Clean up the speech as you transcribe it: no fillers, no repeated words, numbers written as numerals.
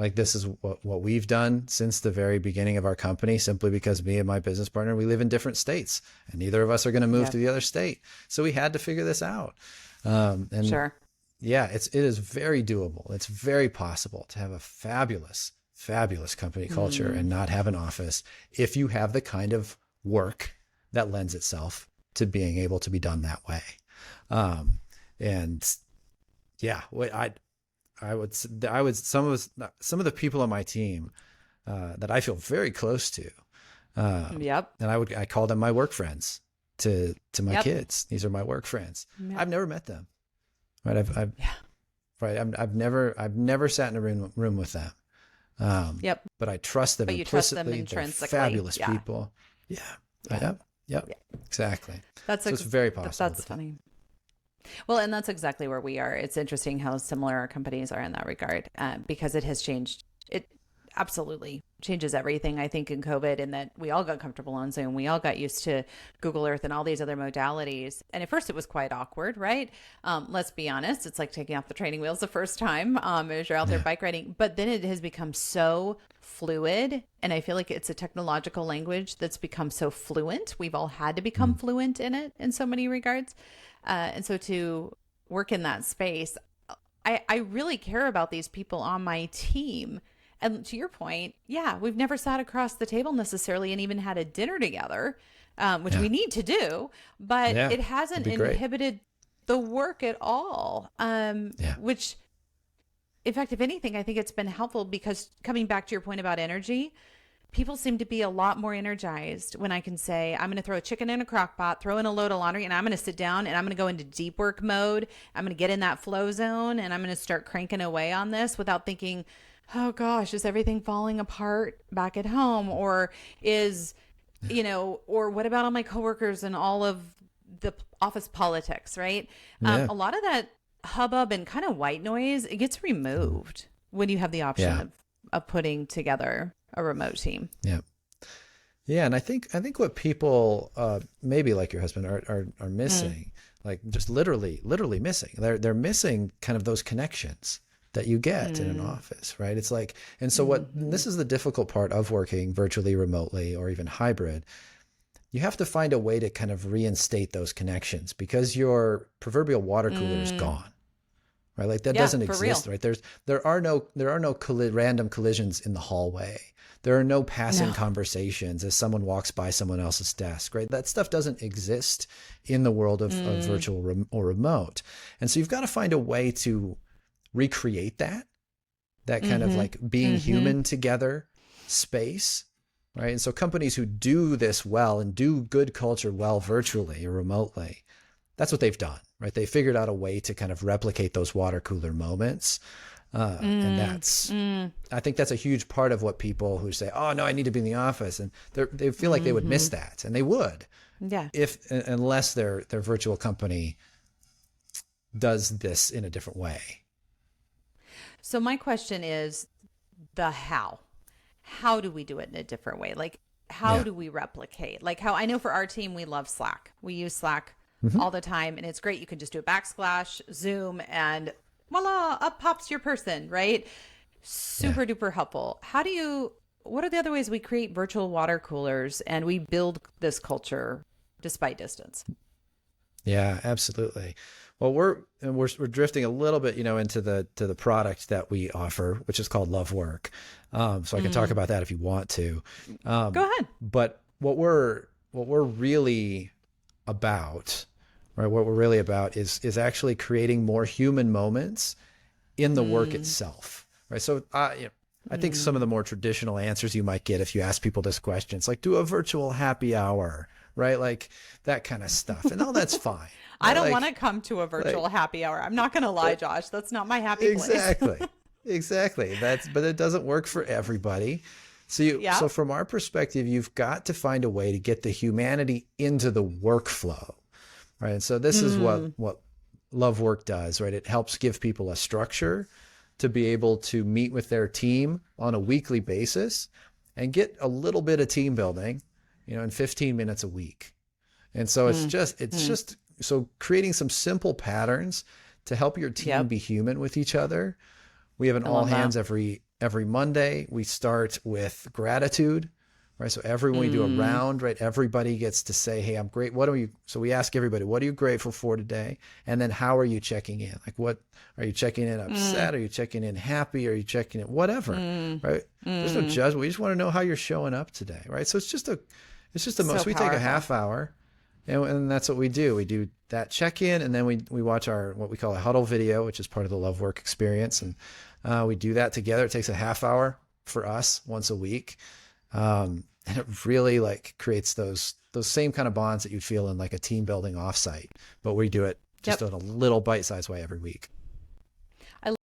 Like this is what we've done since the very beginning of our company, simply because me and my business partner, we live in different states and neither of us are going to move Yeah. to the other state. So we had to figure this out. And Sure. yeah, it is very doable. It's very possible to have a fabulous, fabulous company culture Mm. and not have an office if you have the kind of work that lends itself to being able to be done that way. And yeah, I would some of the people on my team that I feel very close to, Yep. and I call them my work friends to my Yep. kids. These are my work friends. Yep. I've never met them, right? Yeah. Right. I've never sat in a room with them. Yep. But I trust them But you trust them implicitly. They're intrinsically. fabulous Yeah. people. Yeah. Yeah. Yep. Yep. Yeah. Exactly. That's So it's very possible. that's funny. Well, and that's exactly where we are. It's interesting how similar our companies are in that regard, because it has changed. It absolutely changes everything, I think, in COVID, in that we all got comfortable on Zoom. We all got used to Google Earth and all these other modalities. And at first it was quite awkward, right? Let's be honest. It's like taking off the training wheels the first time as you're out there bike riding. But then it has become so fluid. And I feel like it's a technological language that's become so fluent. We've all had to become fluent in it in so many regards. And so to work in that space, I really care about these people on my team. And to your point, yeah, we've never sat across the table necessarily and even had a dinner together, which we need to do, but Yeah, it hasn't that'd be great. inhibited the work at all. Yeah. Which, in fact, if anything, I think it's been helpful, because coming back to your point about energy, people seem to be a lot more energized when I can say, I'm going to throw a chicken in a crock pot, throw in a load of laundry, and I'm going to sit down and I'm going to go into deep work mode. I'm going to get in that flow zone and I'm going to start cranking away on this without thinking, oh gosh, is everything falling apart back at home? Or is, or what about all my coworkers and all of the office politics, right? Yeah. A lot of that hubbub and kind of white noise, it gets removed when you have the option Yeah. of putting together a remote team. Yeah. Yeah. And I think what people, maybe like your husband are missing, like just literally missing, they're missing kind of those connections that you get in an office, right? It's like, and so this is the difficult part of working virtually, remotely, or even hybrid. You have to find a way to kind of reinstate those connections, because your proverbial water cooler is gone, right? Like that doesn't for exist, real. right? There are no random collisions in the hallway. There are no passing conversations as someone walks by someone else's desk, right? That stuff doesn't exist in the world of virtual or remote. And so you've got to find a way to recreate that kind of like being human together space, right? And so companies who do this well and do good culture well virtually or remotely, that's what they've done, right? They figured out a way to kind of replicate those water cooler moments. And I think that's a huge part of what people who say, oh no, I need to be in the office, and they feel like they would miss that, and they would, Yeah. unless their virtual company does this in a different way. So my question is the how. How do we do it in a different way? Like, how do we replicate? Like, how I know for our team, we love Slack. We use Slack all the time, and it's great. You can just do a backslash Zoom and voila, up pops your person, right? Super duper helpful. What are the other ways we create virtual water coolers and we build this culture despite distance? Yeah, absolutely. Well, we're drifting a little bit, into the product that we offer, which is called Love Work. So I can talk about that if you want to. Go ahead. But what we're really about, right? What we're really about is actually creating more human moments in the work itself, right? So I think some of the more traditional answers you might get if you ask people this question, it's like, do a virtual happy hour, right? Like that kind of stuff, and all that's fine. I don't Like, want to come to a virtual happy hour. I'm not going to lie, Josh. That's not my happy place. Exactly. But it doesn't work for everybody. So from our perspective, you've got to find a way to get the humanity into the workflow, right? And so this is what Love Work does, right? It helps give people a structure to be able to meet with their team on a weekly basis and get a little bit of team building, in 15 minutes a week. And so it's just so creating some simple patterns to help your team be human with each other. We have an all hands every every Monday, we start with gratitude, right? So everyone, we do a round, right? Everybody gets to say, hey, I'm great. So we ask everybody, what are you grateful for today? And then how are you checking in? Like, what are you checking in upset? Are you checking in happy? Are you checking in whatever, right? There's no judgment. We just want to know how you're showing up today, right? So it's just a So we take a powerful. half hour, and that's what we do. We do that check-in, and then we watch our, what we call a huddle video, which is part of the Love Work experience. And we do that together. It takes a half hour for us once a week. And it really like creates those same kind of bonds that you'd feel in like a team building offsite, but we do it just in a little bite-sized way every week.